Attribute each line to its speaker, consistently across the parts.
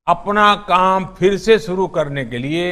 Speaker 1: अपना काम फिर से शुरू करने के लिए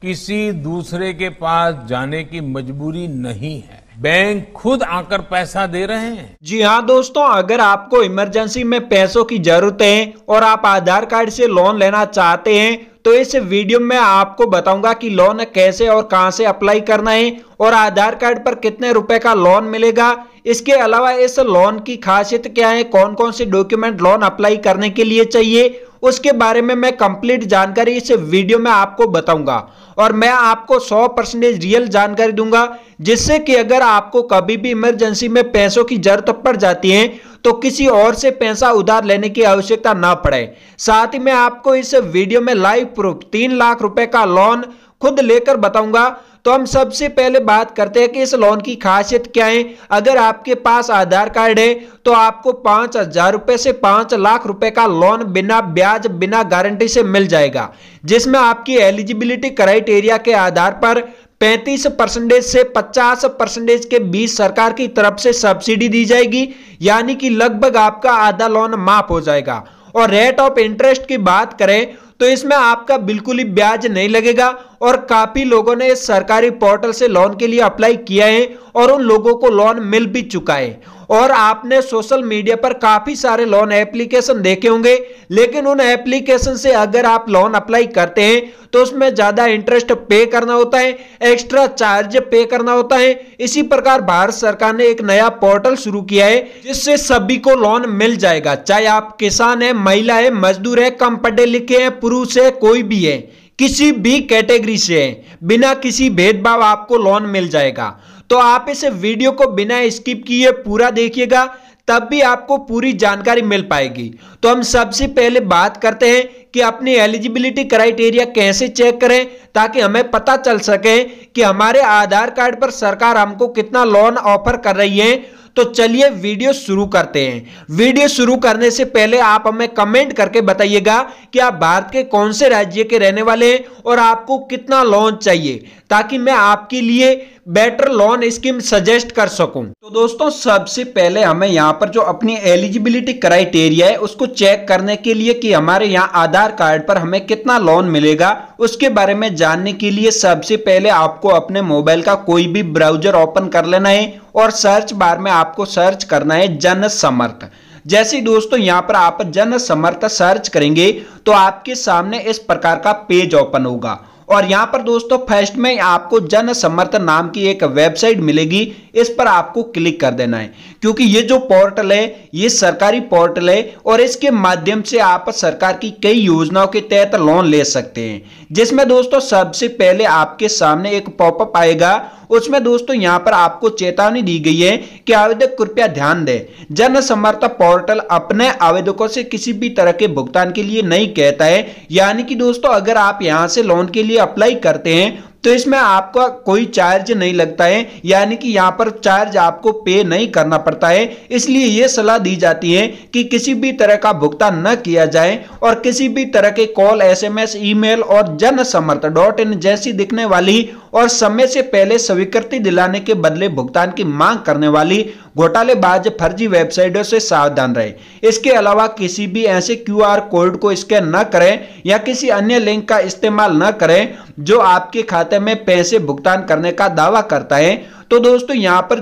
Speaker 1: किसी दूसरे के पास जाने की मजबूरी नहीं है। बैंक खुद आकर पैसा दे रहे हैं।
Speaker 2: जी हाँ दोस्तों, अगर आपको इमरजेंसी में पैसों की जरूरत है और आप आधार कार्ड से लोन लेना चाहते हैं तो इस वीडियो में आपको बताऊंगा कि लोन कैसे और कहां से अप्लाई करना है और आधार कार्ड पर कितने रुपए का लोन मिलेगा। इसके अलावा इस लोन की खासियत क्या है, कौन कौन से डॉक्यूमेंट लोन अप्लाई करने के लिए चाहिए, उसके बारे में मैं कंप्लीट जानकारी इस वीडियो में आपको बताऊंगा और मैं आपको 100% रियल जानकारी दूंगा, जिससे कि अगर आपको कभी भी इमरजेंसी में पैसों की जरूरत पड़ जाती है तो किसी और से पैसा उधार लेने की आवश्यकता ना पड़े। साथ ही मैं आपको इस वीडियो में लाइव प्रूफ 3 लाख रुपए का लोन खुद लेकर बताऊंगा। तो हम सबसे पहले बात करते हैं कि इस लोन की खासियत क्या है। अगर आपके पास आधार कार्ड है तो आपको 5,000 रुपए से 5 लाख रुपए का लोन बिना ब्याज बिना गारंटी से मिल जाएगा, जिसमें आपकी एलिजिबिलिटी क्राइटेरिया के आधार पर 35% से 50% के बीच सरकार की तरफ से सब्सिडी दी जाएगी, यानी कि लगभग आपका आधा लोन माफ हो जाएगा। और रेट ऑफ इंटरेस्ट की बात करें तो इसमें आपका बिल्कुल ही ब्याज नहीं लगेगा और काफी लोगों ने इस सरकारी पोर्टल से लोन के लिए अप्लाई किया है और उन लोगों को लोन मिल भी चुका है। और आपने सोशल मीडिया पर काफी सारे लोन एप्लीकेशन देखे होंगे, लेकिन उन एप्लीकेशन से अगर आप लोन अप्लाई करते हैं तो उसमें ज्यादा इंटरेस्ट पे करना होता है, एक्स्ट्रा चार्ज पे करना होता है। इसी प्रकार भारत सरकार ने एक नया पोर्टल शुरू किया है जिससे सभी को लोन मिल जाएगा, चाहे आप किसान है, महिला है, मजदूर है, कम पढ़े लिखे हैं, पुरुष है, कोई भी है, किसी भी कैटेगरी से है, बिना किसी भेदभाव आपको लोन मिल जाएगा। तो आप इस वीडियो को बिना स्किप किए पूरा देखिएगा, तब भी आपको पूरी जानकारी मिल पाएगी। तो हम सबसे पहले बात करते हैं कि अपनी एलिजिबिलिटी क्राइटेरिया कैसे चेक करें ताकि हमें पता चल सके कि हमारे आधार कार्ड पर सरकार हमको कितना लोन ऑफर कर रही है। तो चलिए वीडियो शुरू करते हैं। वीडियो शुरू करने से पहले आप हमें कमेंट करके बताइएगा कि आप भारत के कौन से राज्य के रहने वाले हैं और आपको कितना लोन चाहिए, ताकि मैं आपके लिए बेटर लोन स्कीम सजेस्ट कर सकूं। तो दोस्तों सबसे पहले हमें यहाँ पर जो अपनी एलिजिबिलिटी क्राइटेरिया है उसको चेक करने के लिए कि हमारे यहाँ आधार कार्ड पर हमें कितना लोन मिलेगा, उसके बारे में जानने के लिए सबसे पहले आपको अपने मोबाइल का कोई भी ब्राउजर ओपन कर लेना है और सर्च बार में आपको सर्च करना है जन समर्थ। जैसे दोस्तों यहाँ पर आप जन समर्थ सर्च करेंगे तो आपके सामने इस प्रकार का पेज ओपन होगा और यहाँ पर दोस्तों फर्स्ट में आपको जन समर्थ नाम की एक वेबसाइट मिलेगी, इस पर आपको क्लिक कर देना है, क्योंकि ये जो पोर्टल है ये सरकारी पोर्टल है और इसके माध्यम से आप सरकार की कई योजनाओं के तहत लोन ले सकते हैं। जिसमें दोस्तों सबसे पहले आपके सामने एक पॉपअप आएगा, उसमें दोस्तों यहाँ पर आपको चेतावनी दी गई है कि आवेदक कृपया ध्यान दें, जन समर्थ पोर्टल अपने आवेदकों से किसी भी तरह के भुगतान के लिए नहीं कहता है। यानी कि दोस्तों अगर आप यहाँ से लोन के लिए अप्लाई करते हैं तो इसमें आपका कोई चार्ज नहीं लगता है, यानी कि यहाँ पर चार्ज आपको पे नहीं करना पड़ता है। इसलिए ये सलाह दी जाती है कि किसी भी तरह का भुगतान न किया जाए और किसी भी तरह के कॉल, SMS, ईमेल और जन समर्थ .in जैसी दिखने वाली और समय से पहले स्वीकृति दिलाने के बदले भुगतान की मांग करने वाली घोटालेबाज फर्जी वेबसाइटों से सावधान रहे। इसके अलावा किसी भी ऐसे QR कोड को स्कैन न करें या किसी अन्य लिंक का इस्तेमाल न करें जो आपके खाते में पैसे भुगतान करने का दावा करता है। तो दोस्तों यहाँ पर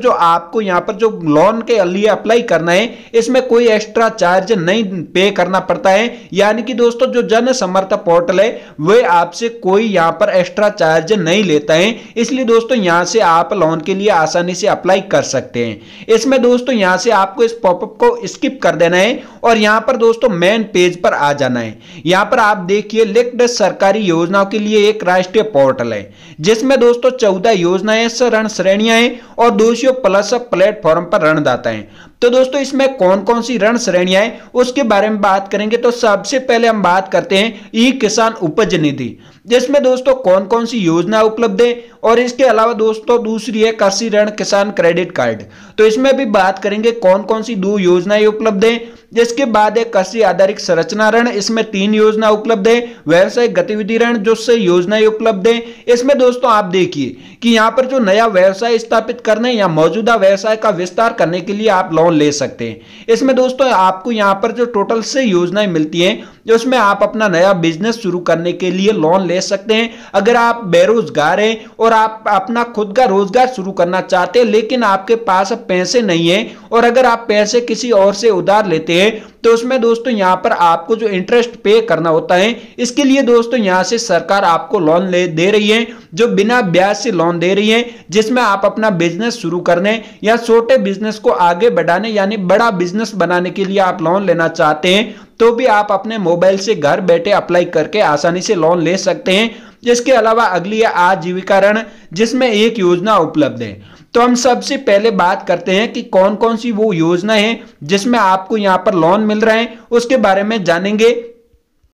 Speaker 2: जो लोन के लिए अप्लाई करना है इसमें कोई एक्स्ट्रा चार्ज नहीं पे करना पड़ता है, यानी कि दोस्तों जो जन समर्थ पोर्टल है वह आपसे कोई यहाँ पर एक्स्ट्रा चार्ज नहीं लेता है। इसलिए दोस्तों यहाँ से आप लोन के लिए आसानी से अप्लाई कर सकते हैं। इसमें दोस्तों यहाँ से आपको इस पॉपअप को स्किप कर देना है और यहाँ पर दोस्तों मेन पेज पर आ जाना है। यहाँ पर आप देखिए लिस्ट सरकारी योजनाओं के लिए एक राष्ट्रीय पोर्टल है, जिसमें दोस्तों 14 योजनाएं, ऋण श्रेणियां और 200 प्लस प्लेटफॉर्म पर ऋणदाता हैं। तो दोस्तों इसमें कौन कौन सी ऋण श्रेणियां हैं उसके बारे में बात करेंगे। तो सबसे पहले हम बात करते हैं ई किसान उपज निधि, जिसमें दोस्तों कौन कौन सी योजना उपलब्ध है और इसके अलावा दोस्तों दूसरी है कृषि ऋण किसान क्रेडिट कार्ड। तो इसमें भी बात करेंगे कौन कौन सी 2 योजनाएं उपलब्ध है। जिसके बाद है कृषि आधारित संरचना ऋण, इसमें 3 योजना उपलब्ध है। व्यवसाय गतिविधि ऋण जो से योजनाएं उपलब्ध है। इसमें दोस्तों आप देखिए कि यहाँ पर जो नया व्यवसाय स्थापित करने या मौजूदा व्यवसाय का विस्तार करने के लिए आप लोन लोन ले सकते हैं। इसमें दोस्तों आपको यहाँ पर जो टोटल से योजनाएं मिलती हैं, उसमें आप अपना नया बिजनेस शुरू करने के लिए लोन ले सकते हैं। अगर आप बेरोजगार हैं और आप अपना खुद का रोजगार शुरू करना चाहते हैं लेकिन आपके पास पैसे नहीं है, और अगर आप पैसे किसी और से उधार लेते हैं तो उसमें दोस्तों यहां पर आपको जो इंटरेस्ट पे करना होता है, इसके लिए दोस्तों यहां से सरकार आपको लोन दे रही है, जो बिना ब्याज से लोन दे रही है, जिसमें आप अपना बिजनेस शुरू करने या छोटे बिजनेस को आगे बढ़ाने यानी बड़ा बिजनेस बनाने के लिए आप लोन लेना चाहते हैं तो भी आप अपने मोबाइल से घर बैठे अप्लाई करके आसानी से लोन ले सकते हैं। इसके अलावा अगली है आजीविका ऋण, जिसमें एक योजना उपलब्ध है। तो हम सबसे पहले बात करते हैं कि कौन कौन सी वो योजना है जिसमें आपको यहां पर लोन मिल रहा है, उसके बारे में जानेंगे।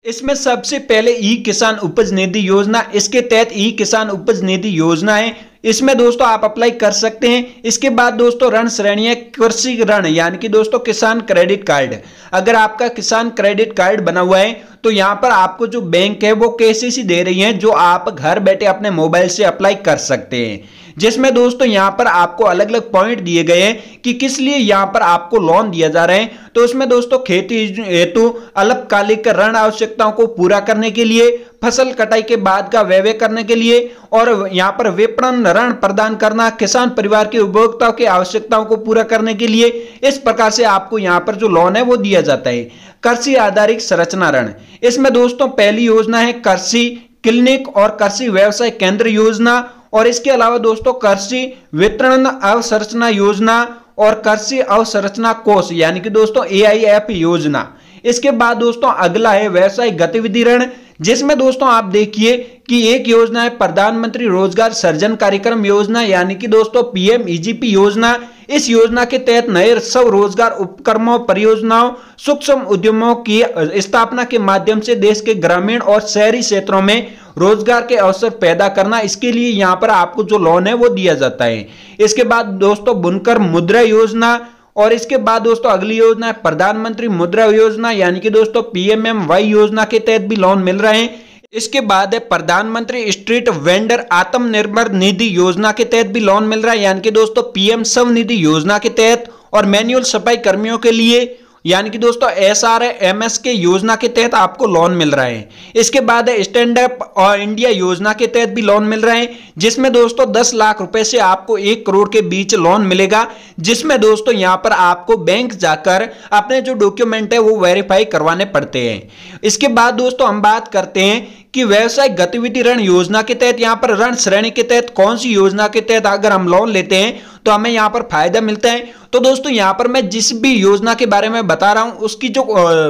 Speaker 2: इसमें सबसे पहले ई किसान उपज निधि योजना, इसके तहत ई किसान उपज निधि योजना है, इसमें दोस्तों आप अप्लाई कर सकते हैं। इसके बाद दोस्तों ऋण श्रेणी है कृषि ऋण यानी कि दोस्तों किसान क्रेडिट कार्ड। अगर आपका किसान क्रेडिट कार्ड बना हुआ है तो यहां पर आपको जो बैंक है वो केसीसी दे रही है, जो आप घर बैठे अपने मोबाइल से अप्लाई कर सकते हैं, जिसमें दोस्तों यहां पर आपको अलग अलग पॉइंट दिए गए हैं कि किस लिए यहां पर आपको लोन दिया जा रहा है। तो उसमें दोस्तों खेती हेतु अल्पकालिक ऋण आवश्यकताओं को पूरा करने के लिए, फसल कटाई के बाद का व्यय करने के लिए, और यहां पर विपणन ऋण प्रदान करना, किसान परिवार के उपभोक्ताओं की आवश्यकताओं को पूरा करने के लिए, इस प्रकार से आपको यहां पर जो लोन है वो दिया जाता है। कृषि आधारित संरचना ऋण, इसमें दोस्तों पहली योजना है कृषि क्लिनिक और कृषि व्यवसाय केंद्र योजना, और इसके अलावा दोस्तों कृषि वितरण अवसंरचना योजना और कृषि अवसंरचना कोष यानी कि दोस्तों AIF योजना। इसके बाद दोस्तों अगला है व्यवसाय गतिविधि ऋण, जिसमें दोस्तों आप देखिए कि एक योजना है प्रधानमंत्री रोजगार सृजन कार्यक्रम योजना यानी कि दोस्तों PMEGP योजना। इस योजना के तहत नए स्वरोजगार उपक्रमों, परियोजनाओं, सूक्ष्म उद्यमों की स्थापना के माध्यम से देश के ग्रामीण और शहरी क्षेत्रों में रोजगार के अवसर पैदा करना, इसके लिए यहां पर आपको जो लोन है वो दिया जाता है। इसके बाद दोस्तों बुनकर मुद्रा योजना, और इसके बाद दोस्तों अगली योजना है प्रधानमंत्री मुद्रा योजना यानी कि दोस्तों PMMY योजना के तहत भी लोन मिल रहे हैं। इसके बाद है प्रधानमंत्री स्ट्रीट वेंडर आत्मनिर्भर निधि योजना के तहत भी लोन मिल रहा है यानी कि दोस्तों PM स्वनिधि योजना के तहत, और मैनुअल सफाई कर्मियों के लिए यानी कि दोस्तों SRMS के योजना के तहत आपको लोन मिल रहा है। इसके बाद है स्टैंड अप और इंडिया योजना के तहत भी लोन मिल रहे हैं, जिसमें दोस्तों 10 लाख रुपए से आपको 1 करोड़ के बीच लोन मिलेगा, जिसमें दोस्तों यहां पर आपको बैंक जाकर अपने जो डॉक्यूमेंट है वो वेरीफाई करवाने पड़ते हैं। इसके बाद दोस्तों हम बात करते हैं कि व्यवसाय गतिविधि ऋण योजना के तहत यहां पर ऋण श्रेणी के तहत कौन सी योजना के तहत अगर हम लोन लेते हैं तो हमें यहां पर फायदा मिलता है। तो दोस्तों यहां पर मैं जिस भी योजना के बारे में बता रहा हूं उसकी जो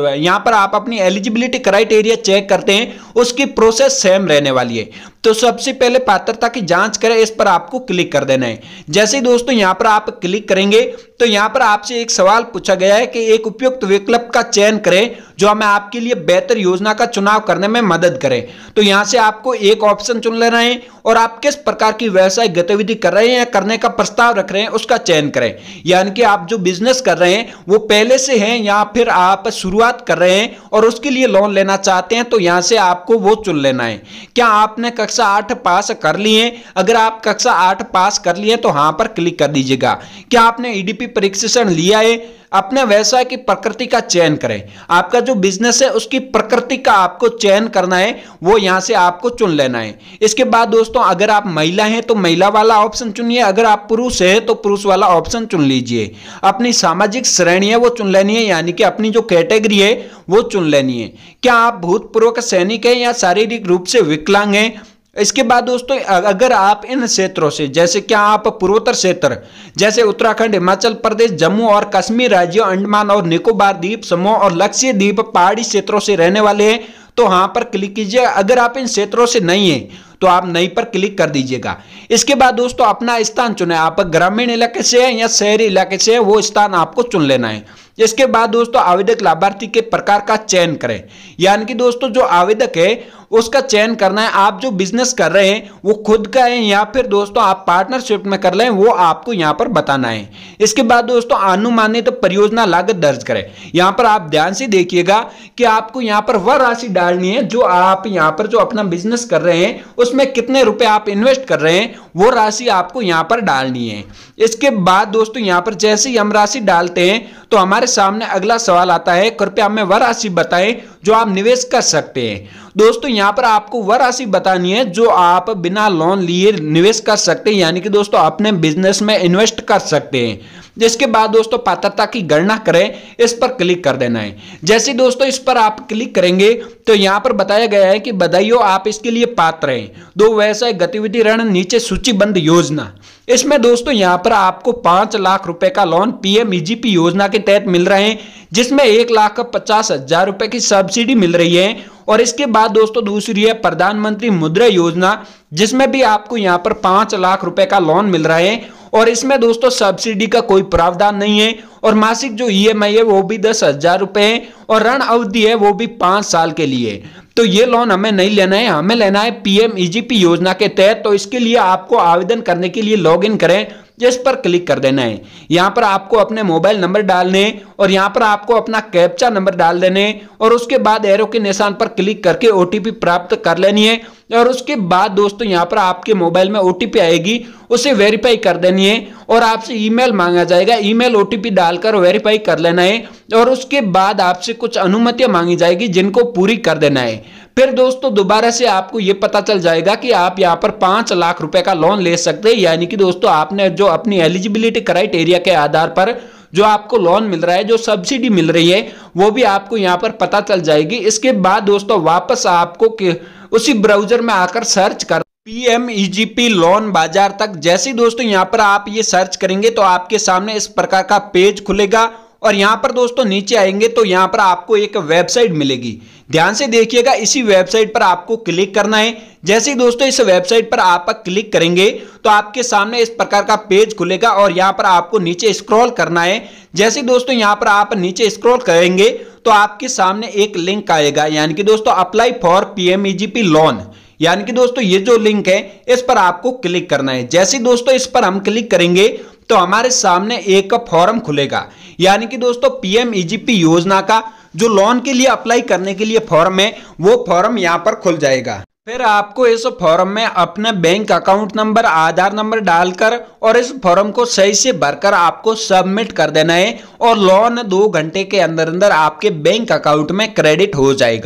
Speaker 2: यहां पर आप अपनी एलिजिबिलिटी क्राइटेरिया चेक करते हैं, उसकी प्रोसेस सेम रहने वाली है। तो सबसे पहले पात्रता की जांच करें, इस पर आपको क्लिक कर देना है। जैसे ही दोस्तों यहां पर आप क्लिक करेंगे तो यहां पर आपसे एक सवाल पूछा गया है कि एक उपयुक्त विकल्प का चयन करें जो हमें आपके लिए बेहतर योजना का चुनाव करने में मदद करे। तो यहां से आपको एक ऑप्शन चुन लेना है और आप किस प्रकार की व्यवसाय गतिविधि कर रहे हैं या करने का प्रस्ताव रख रहे हैं उसका चयन करें। यानी कि आप जो बिजनेस कर रहे हैं वो पहले से है या फिर आप शुरुआत कर रहे हैं और उसके लिए लोन लेना चाहते हैं, तो यहां से आपको वो चुन लेना है। क्या आपने कक्षा 8 पास कर ली है? अगर आप कक्षा 8 पास कर लिए तो हां पर क्लिक कर दीजिएगा। क्या आपने EDP परीक्षण लिया है? अपने व्यवसाय की प्रकृति का चयन करें। आपका जो बिजनेस है उसकी प्रकृति का आपको चयन करना है, वो यहां से आपको चुन लेना है। इसके बाद दोस्तों अगर आप महिला हैं तो महिला वाला ऑप्शन चुनिए, अगर आप पुरुष हैं तो पुरुष वाला ऑप्शन चुन लीजिए। अपनी सामाजिक श्रेणी है वो चुन लेनी है, यानी कि अपनी जो कैटेगरी है वो चुन लेनी है। क्या आप भूतपूर्व सैनिक हैं या शारीरिक रूप से विकलांग हैं? इसके बाद दोस्तों अगर आप इन क्षेत्रों से, जैसे क्या आप पूर्वोत्तर क्षेत्र जैसे उत्तराखंड, हिमाचल प्रदेश, जम्मू और कश्मीर राज्यों, अंडमान और निकोबार द्वीप समूह और लक्षद्वीप पहाड़ी क्षेत्रों से रहने वाले हैं तो हाँ पर क्लिक कीजिए। अगर आप इन क्षेत्रों से नहीं है तो आप नहीं पर क्लिक कर दीजिएगा। इसके बाद दोस्तों अपना स्थान चुने, आप ग्रामीण इलाके से हैं या शहरी इलाके से हैं वो स्थान आपको चुन लेना है। इसके बाद दोस्तों आवेदक लाभार्थी के प्रकार का चयन करें, यानी कि दोस्तों जो आवेदक है उसका चयन करना है। आप जो बिजनेस कर रहे हैं वो खुद का है या फिर दोस्तों आप पार्टनरशिप में कर रहे हैं वो आपको यहां पर बताना है। इसके बाद दोस्तों अनुमानित परियोजना लागत दर्ज करें। यहां पर आप ध्यान से देखिएगा कि आपको यहां पर वह राशि डालनी है जो आप यहां पर जो अपना बिजनेस कर रहे हैं उसमें कितने रुपए आप इन्वेस्ट कर रहे हैं वो राशि आपको यहाँ पर डालनी है। इसके बाद दोस्तों यहाँ पर जैसे ही हम राशि डालते हैं तो हमारे सामने अगला सवाल आता है, कृपया हमें वह राशि बताएं जो आप निवेश कर सकते हैं। दोस्तों यहाँ पर आपको वह राशि बतानी है जो आप बिना लोन लिए निवेश कर सकते हैं, यानी कि दोस्तों अपने बिजनेस में इन्वेस्ट कर सकते हैं। जिसके बाद दोस्तों पात्रता की गणना करें, इस पर क्लिक कर देना है। जैसे दोस्तों इस पर आप क्लिक करेंगे तो यहाँ पर बताया गया है कि बधाइयों, आप इसके लिए पात्र हैं। 2 व्यवसाय गतिविधि ऋण नीचे सूचीबद्ध योजना, इसमें दोस्तों यहाँ पर आपको 5 लाख रुपए का लोन पीएमईजीपी योजना के तहत मिल रहे हैं, जिसमें 1,50,000 रुपए की सब्सिडी मिल रही है। और इसके बाद दोस्तों दूसरी है प्रधानमंत्री मुद्रा योजना, जिसमें भी आपको यहाँ पर 5 लाख रुपए का लोन मिल रहा है और इसमें दोस्तों सब्सिडी का कोई प्रावधान नहीं है और मासिक जो ईएमआई है वो भी 10,000 रुपए है और ऋण अवधि है वो भी 5 साल के लिए। तो ये लोन हमें नहीं लेना है, हमें लेना है पीएमईजीपी योजना के तहत। तो इसके लिए आपको आवेदन करने के लिए लॉगिन करें, जिस पर क्लिक कर देना है। यहाँ पर आपको अपने मोबाइल नंबर डालने और यहाँ पर आपको अपना कैप्चा नंबर डाल देने और उसके बाद एरो के निशान पर क्लिक करके ओटीपी प्राप्त कर लेनी है। और उसके बाद दोस्तों यहाँ पर आपके मोबाइल में ओटीपी आएगी, उसे वेरीफाई कर देनी है और आपसे ईमेल मांगा जाएगा, ईमेल ओटीपी डालकर वेरीफाई कर लेना है। और उसके बाद आपसे कुछ अनुमतियां मांगी जाएगी जिनको पूरी कर देना है। फिर दोस्तों दोबारा से आपको यह पता चल जाएगा कि आप यहाँ पर 5 लाख रुपए का लोन ले सकते हैं, यानी कि दोस्तों आपने जो अपनी एलिजिबिलिटी क्राइटेरिया के आधार पर जो आपको लोन मिल रहा है, जो सब्सिडी मिल रही है, वो भी आपको यहाँ पर पता चल जाएगी। इसके बाद दोस्तों वापस आपको उसी ब्राउजर में आकर सर्च कर पीएमईजीपी लोन बाजार तक। जैसे दोस्तों यहाँ पर आप ये सर्च करेंगे तो आपके सामने इस प्रकार का पेज खुलेगा और यहाँ पर दोस्तों नीचे आएंगे तो यहाँ पर आपको एक वेबसाइट मिलेगी। ध्यान से देखिएगा, इसी वेबसाइट पर आपको क्लिक करना है। जैसे ही दोस्तों इस वेबसाइट पर आप क्लिक करेंगे तो आपके सामने इस प्रकार का पेज खुलेगा और यहाँ पर आपको नीचे स्क्रॉल करना है। जैसे दोस्तों यहाँ पर आप नीचे स्क्रॉल करेंगे तो आपके सामने एक लिंक आएगा, यानी कि दोस्तों अप्लाई फॉर पीएमईजीपी लोन, यानी कि दोस्तों ये जो लिंक है इस पर आपको क्लिक करना है। जैसे दोस्तों इस पर हम क्लिक करेंगे तो हमारे सामने एक फॉर्म खुलेगा, यानी कि दोस्तों पीएमईजीपी योजना का जो लोन के लिए अप्लाई करने के लिए फॉर्म है वो फॉर्म यहाँ पर खुल जाएगा। फिर आपको इस फॉर्म में अपना बैंक अकाउंट नंबर, आधार नंबर डालकर और इस फॉर्म को सही से भरकर आपको सबमिट कर देना है और लोन 2 घंटे के अंदर अंदर आपके बैंक अकाउंट में क्रेडिट हो जाएगा।